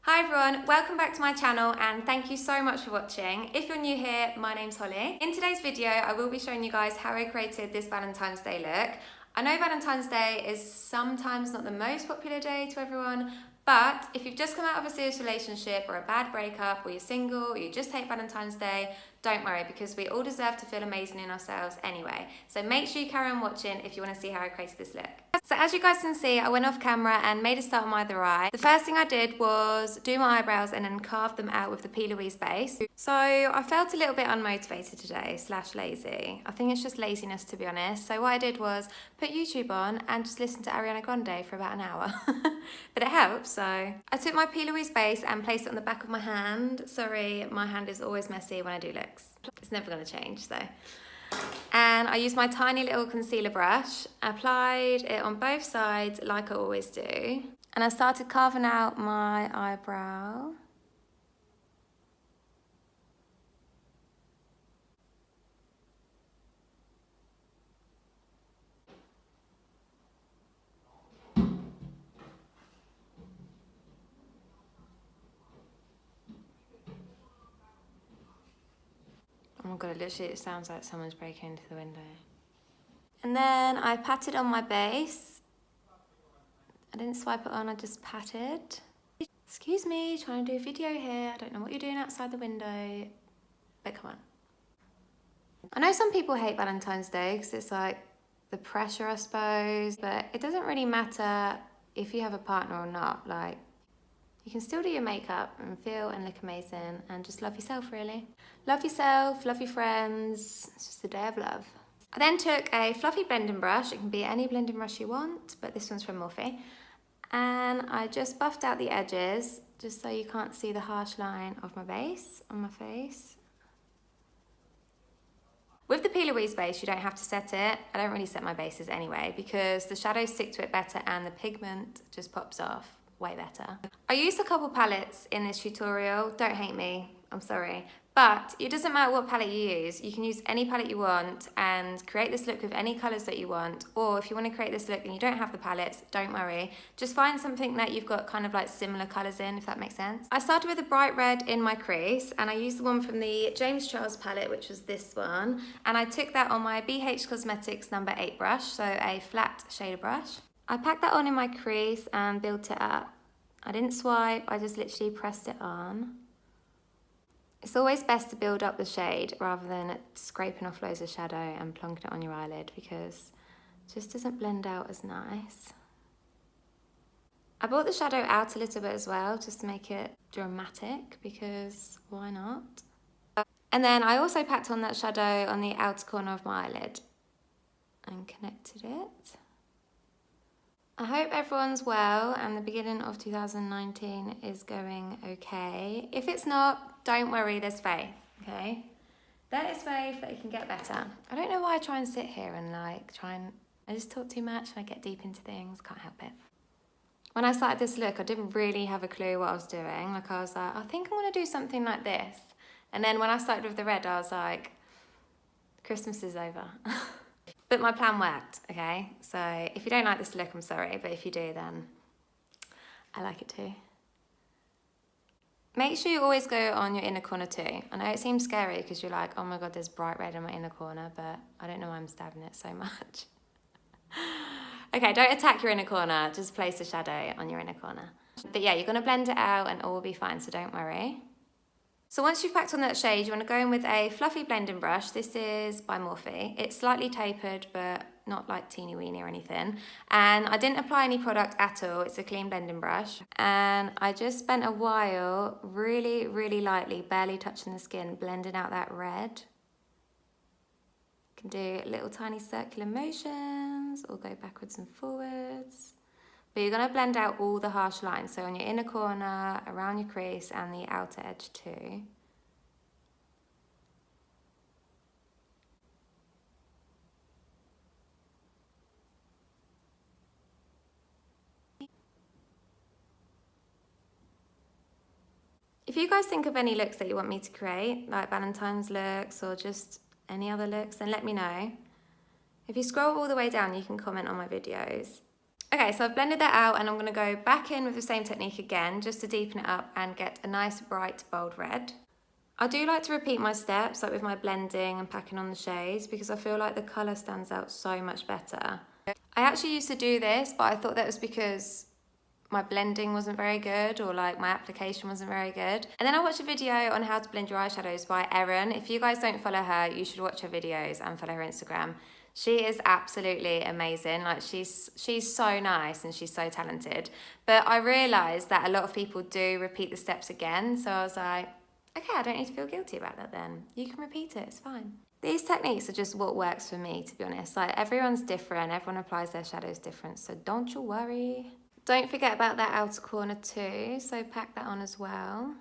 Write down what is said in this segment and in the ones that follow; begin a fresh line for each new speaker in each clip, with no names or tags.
Hi everyone, welcome back to my channel and thank you so much for watching. If you're new here, my name's Holly. In today's video, I will be showing you guys how I created this Valentine's Day look. I know Valentine's Day is sometimes not the most popular day to everyone, but if you've just come out of a serious relationship or a bad breakup, or you're single, or you just hate Valentine's Day, don't worry because we all deserve to feel amazing in ourselves anyway. So make sure you carry on watching if you want to see how I created this look. So as you guys can see, I went off camera and made a start on my other eye. The first thing I did was do my eyebrows and then carve them out with the P. Louise base. So I felt a little bit unmotivated today, / lazy. I think it's just laziness to be honest. So what I did was put YouTube on and just listen to Ariana Grande for about an hour. But it helps, so. I took my P. Louise base and placed it on the back of my hand. Sorry, my hand is always messy when I do looks. It's never gonna change, so. And I used my tiny little concealer brush, applied it on both sides like I always do. And I started carving out my eyebrow. Oh my god, it sounds like someone's breaking into the window. And then I patted on my base. I didn't swipe it on, I just patted. Excuse me, trying to do a video here. I don't know what you're doing outside the window, but come on. I know some people hate Valentine's Day because it's like the pressure, I suppose, but it doesn't really matter if you have a partner or not. Like, you can still do your makeup and feel and look amazing and just love yourself, really. Love yourself, love your friends. It's just a day of love. I then took a fluffy blending brush. It can be any blending brush you want, but this one's from Morphe. And I just buffed out the edges just so you can't see the harsh line of my base on my face. With the P. Louise base, you don't have to set it. I don't really set my bases anyway because the shadows stick to it better and the pigment just pops off way better. I used a couple palettes in this tutorial. Don't hate me, I'm sorry. But it doesn't matter what palette you use. You can use any palette you want and create this look with any colours that you want. Or if you want to create this look and you don't have the palettes, don't worry. Just find something that you've got kind of like similar colours in, if that makes sense. I started with a bright red in my crease and I used the one from the James Charles palette, which was this one. And I took that on my BH Cosmetics number 8 brush, so a flat shader brush. I packed that on in my crease and built it up. I didn't swipe, I just literally pressed it on. It's always best to build up the shade rather than scraping off loads of shadow and plonking it on your eyelid because it just doesn't blend out as nice. I brought the shadow out a little bit as well just to make it dramatic because why not? And then I also packed on that shadow on the outer corner of my eyelid and connected it. I hope everyone's well and the beginning of 2019 is going okay. If it's not, don't worry, there's faith, okay? There is faith that it can get better. I don't know why I try and sit here and I just talk too much and I get deep into things, can't help it. When I started this look, I didn't really have a clue what I was doing. Like I was like, I think I'm gonna do something like this. And then when I started with the red, I was like, Christmas is over. But my plan worked, okay? So if you don't like this look, I'm sorry, but if you do, then I like it too. Make sure you always go on your inner corner too. I know it seems scary because you're like, oh my God, there's bright red in my inner corner, but I don't know why I'm stabbing it so much. Okay, don't attack your inner corner, just place a shadow on your inner corner. But yeah, you're gonna blend it out and all will be fine, so don't worry. So once you've packed on that shade, you want to go in with a fluffy blending brush. This is by Morphe. It's slightly tapered, but not like teeny weeny or anything. And I didn't apply any product at all. It's a clean blending brush. And I just spent a while really, really lightly, barely touching the skin, blending out that red. You can do little tiny circular motions or go backwards and forwards. But you're going to blend out all the harsh lines, so on your inner corner, around your crease, and the outer edge too. If you guys think of any looks that you want me to create, like Valentine's looks or just any other looks, then let me know. If you scroll all the way down, you can comment on my videos. Okay, so I've blended that out and I'm gonna go back in with the same technique again, just to deepen it up and get a nice bright, bold red. I do like to repeat my steps, like with my blending and packing on the shades, because I feel like the colour stands out so much better. I actually used to do this, but I thought that was because my blending wasn't very good, or like my application wasn't very good. And then I watched a video on how to blend your eyeshadows by Erin. If you guys don't follow her, you should watch her videos and follow her Instagram. She is absolutely amazing. Like she's so nice and she's so talented. But I realised that a lot of people do repeat the steps again. So I was like, okay, I don't need to feel guilty about that then. You can repeat it, it's fine. These techniques are just what works for me, to be honest. Like everyone's different, everyone applies their shadows different, so don't you worry. Don't forget about that outer corner too, so pack that on as well.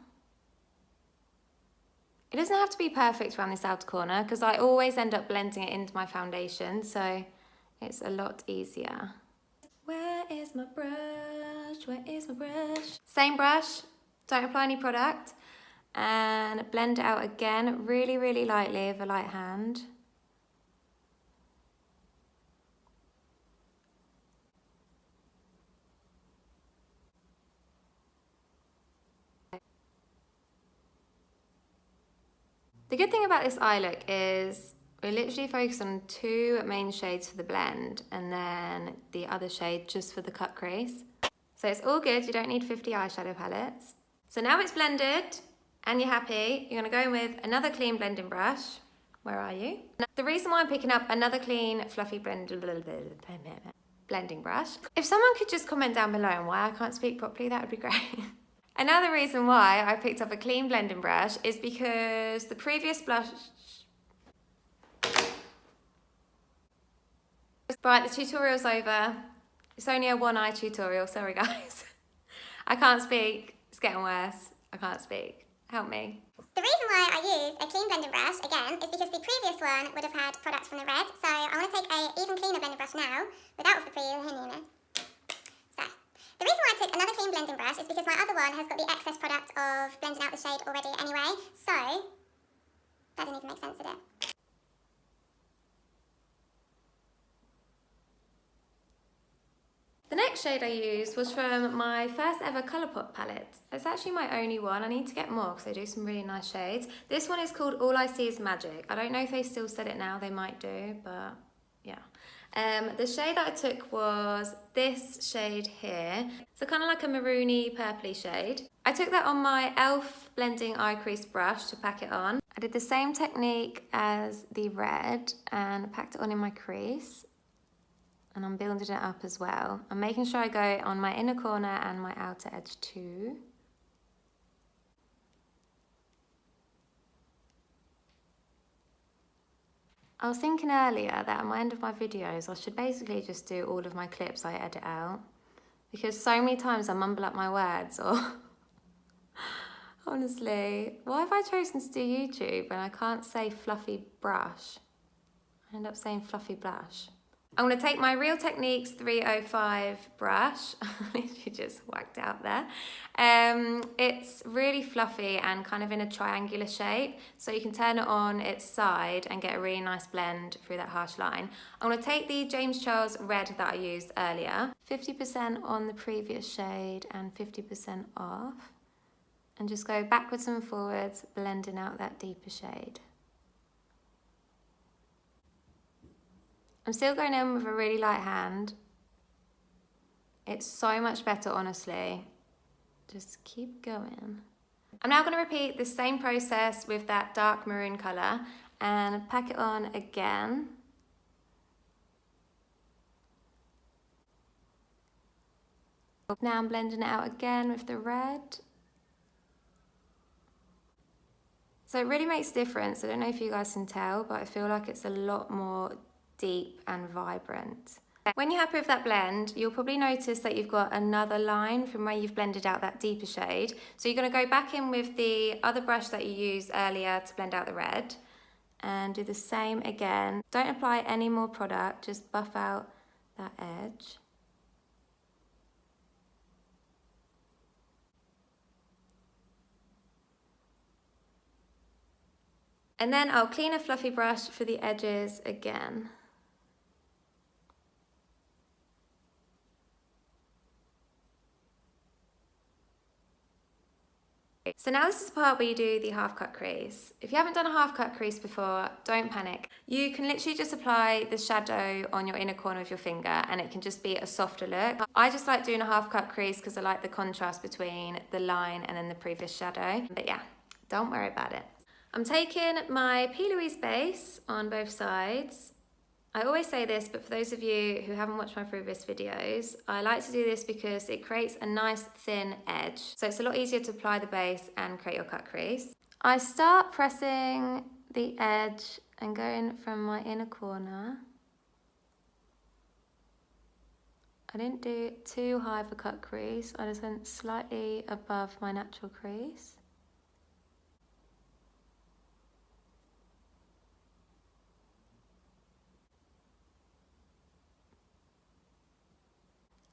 It doesn't have to be perfect around this outer corner because I always end up blending it into my foundation, so it's a lot easier. Where is my brush? Where is my brush? Same brush, don't apply any product, and blend it out again really, really lightly with a light hand. The good thing about this eye look is we literally focus on 2 main shades for the blend and then the other shade just for the cut crease. So it's all good, you don't need 50 eyeshadow palettes. So now it's blended and you're happy, you're gonna go in with another clean blending brush. Where are you? The reason why I'm picking up another clean, fluffy blending brush, if someone could just comment down below on why I can't speak properly, that would be great. Another reason why I picked up a clean blending brush is because the previous blush... Right, the tutorial's over. It's only a one-eye tutorial, sorry guys. I can't speak, it's getting worse. I can't speak, help me.
The reason why I use a clean blending brush, again, is because the previous one would have had products from the red, so I want to take an even cleaner blending brush now, without the pre. The reason why I took another clean blending brush is because my other one has got the excess product of blending out the shade already anyway, so that didn't even make sense, did it?
The next shade I used was from my first ever Colourpop palette. It's actually my only one. I need to get more because they do some really nice shades. This one is called All I See Is Magic. I don't know if they still said it now, they might do, but yeah. The shade that I took was this shade here. So kind of like a maroony purpley shade. I took that on my e.l.f. blending eye crease brush to pack it on. I did the same technique as the red and packed it on in my crease. And I'm building it up as well. I'm making sure I go on my inner corner and my outer edge too. I was thinking earlier that at my end of my videos, I should basically just do all of my clips I edit out, because so many times I mumble up my words, or honestly, why have I chosen to do YouTube when I can't say fluffy brush? I end up saying fluffy blush. I'm going to take my Real Techniques 305 brush, literally just whacked out there. It's really fluffy and kind of in a triangular shape, so you can turn it on its side and get a really nice blend through that harsh line. I'm going to take the James Charles red that I used earlier, 50% on the previous shade and 50% off, and just go backwards and forwards, blending out that deeper shade. I'm still going in with a really light hand. It's so much better, honestly. Just keep going. I'm now going to repeat the same process with that dark maroon colour and pack it on again. Now I'm blending it out again with the red. So it really makes a difference. I don't know if you guys can tell, but I feel like it's a lot more deep and vibrant. When you're happy with that blend, you'll probably notice that you've got another line from where you've blended out that deeper shade. So you're going to go back in with the other brush that you used earlier to blend out the red and do the same again. Don't apply any more product, just buff out that edge. And then I'll clean a fluffy brush for the edges again. So now this is the part where you do the half cut crease. If you haven't done a half cut crease before, don't panic. You can literally just apply the shadow on your inner corner with your finger and it can just be a softer look. I just like doing a half cut crease because I like the contrast between the line and then the previous shadow. But yeah, don't worry about it. I'm taking my P. Louise base on both sides. I always say this, but for those of you who haven't watched my previous videos, I like to do this because it creates a nice thin edge. So it's a lot easier to apply the base and create your cut crease. I start pressing the edge and going from my inner corner. I didn't do too high of a cut crease. I just went slightly above my natural crease.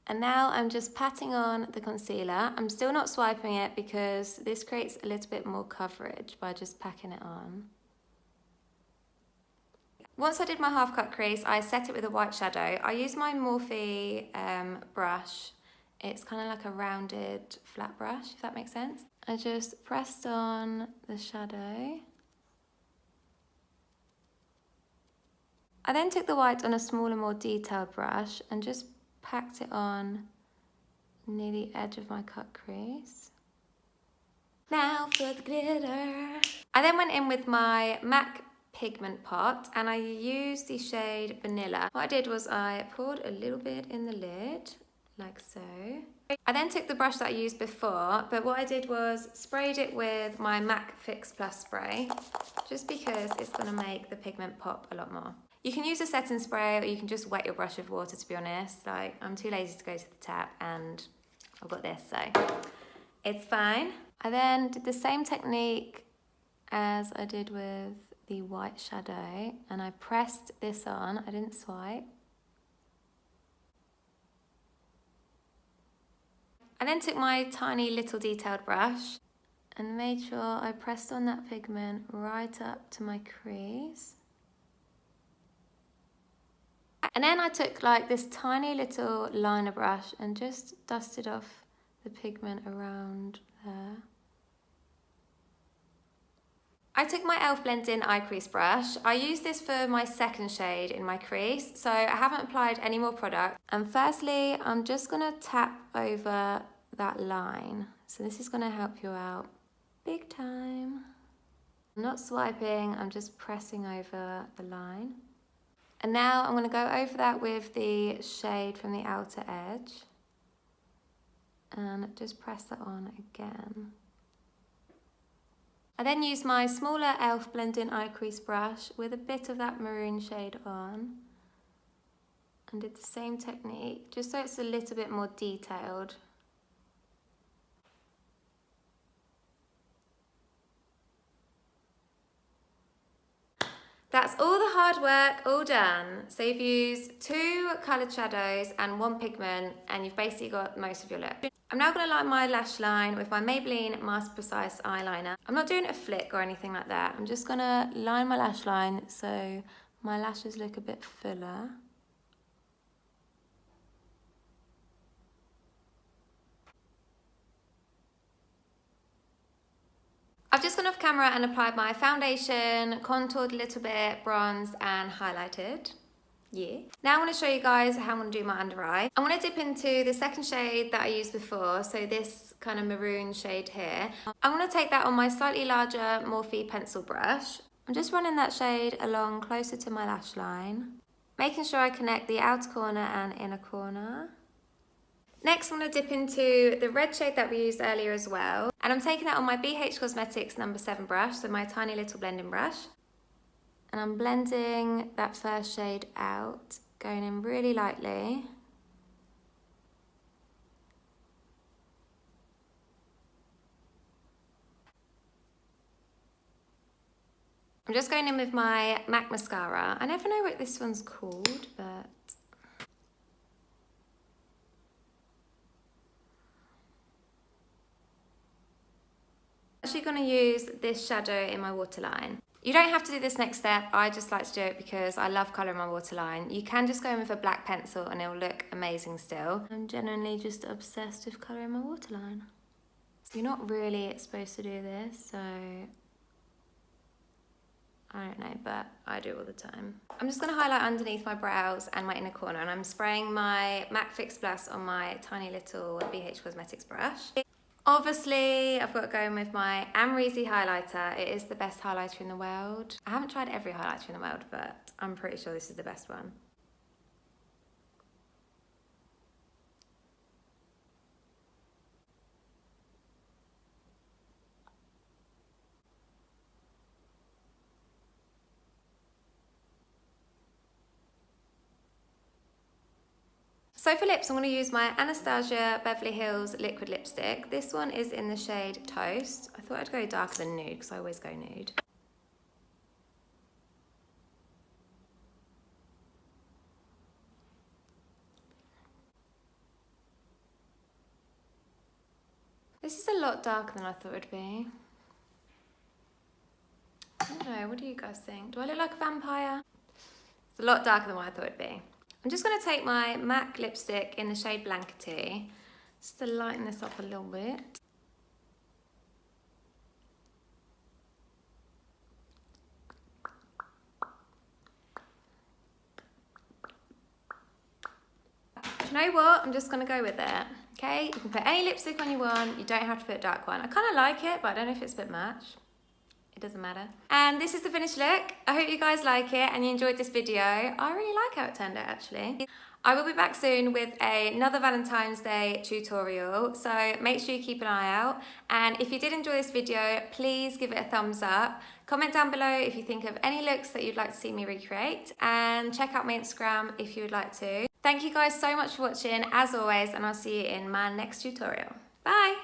And now I'm just patting on the concealer. I'm still not swiping it because this creates a little bit more coverage by just packing it on. Once I did my half cut crease, I set it with a white shadow. I use my Morphe brush. It's kind of like a rounded flat brush, if that makes sense. I just pressed on the shadow. I then took the white on a smaller, more detailed brush and just packed it on near the edge of my cut crease. Now for the glitter. I then went in with my MAC pigment pot and I used the shade Vanilla. What I did was I poured a little bit in the lid, like so. I then took the brush that I used before, but what I did was sprayed it with my MAC Fix Plus spray, just because it's gonna make the pigment pop a lot more. You can use a setting spray or you can just wet your brush with water, to be honest. Like, I'm too lazy to go to the tap and I've got this, so it's fine. I then did the same technique as I did with the white shadow and I pressed this on. I didn't swipe. I then took my tiny little detailed brush and made sure I pressed on that pigment right up to my crease. And then I took like this tiny little liner brush and just dusted off the pigment around there. I took my e.l.f. Blend-In Eye Crease brush. I used this for my second shade in my crease, so I haven't applied any more product. And firstly, I'm just gonna tap over that line. So this is gonna help you out big time. I'm not swiping, I'm just pressing over the line. And now I'm going to go over that with the shade from the outer edge and just press that on again. I then used my smaller e.l.f. Blend-In Eye Crease brush with a bit of that maroon shade on and did the same technique, just so it's a little bit more detailed. That's all the hard work all done. So you've used 2 coloured shadows and 1 pigment and you've basically got most of your look. I'm now going to line my lash line with my Maybelline Master Precise eyeliner. I'm not doing a flick or anything like that. I'm just going to line my lash line so my lashes look a bit fuller. I've just gone off camera and applied my foundation, contoured a little bit, bronzed and highlighted. Yeah. Now I'm going to show you guys how I'm going to do my under eye. I'm going to dip into the second shade that I used before, so this kind of maroon shade here. I'm going to take that on my slightly larger Morphe pencil brush. I'm just running that shade along closer to my lash line, making sure I connect the outer corner and inner corner. Next, I'm going to dip into the red shade that we used earlier as well. And I'm taking that on my BH Cosmetics number 7 brush, so my tiny little blending brush. And I'm blending that first shade out, going in really lightly. I'm just going in with my MAC mascara. I never know what this one's called, but I'm actually going to use this shadow in my waterline. You don't have to do this next step, I just like to do it because I love colouring my waterline. You can just go in with a black pencil and it'll look amazing still. I'm genuinely just obsessed with colouring my waterline. You're not really supposed to do this, so I don't know, but I do all the time. I'm just gonna highlight underneath my brows and my inner corner, and I'm spraying my MAC Fix Plus on my tiny little BH Cosmetics brush. Obviously, I've got to go in with my Amrezy highlighter. It is the best highlighter in the world. I haven't tried every highlighter in the world, but I'm pretty sure this is the best one. So for lips, I'm going to use my Anastasia Beverly Hills liquid lipstick. This one is in the shade Toast. I thought I'd go darker than nude because I always go nude. This is a lot darker than I thought it'd be. I don't know, what do you guys think? Do I look like a vampire? It's a lot darker than what I thought it'd be. I'm just going to take my MAC lipstick in the shade Blankety, just to lighten this up a little bit. Do you know what? I'm just going to go with it. Okay, you can put any lipstick on you want. You don't have to put a dark one. I kind of like it, but I don't know if it's a bit much. It doesn't matter. And this is the finished look. I hope you guys like it and you enjoyed this video. I really like how it turned out, actually. I will be back soon with another Valentine's Day tutorial, so make sure you keep an eye out. And if you did enjoy this video, please give it a thumbs up. Comment down below if you think of any looks that you'd like to see me recreate, and check out my Instagram if you would like to. Thank you guys so much for watching, as always, and I'll see you in my next tutorial. Bye!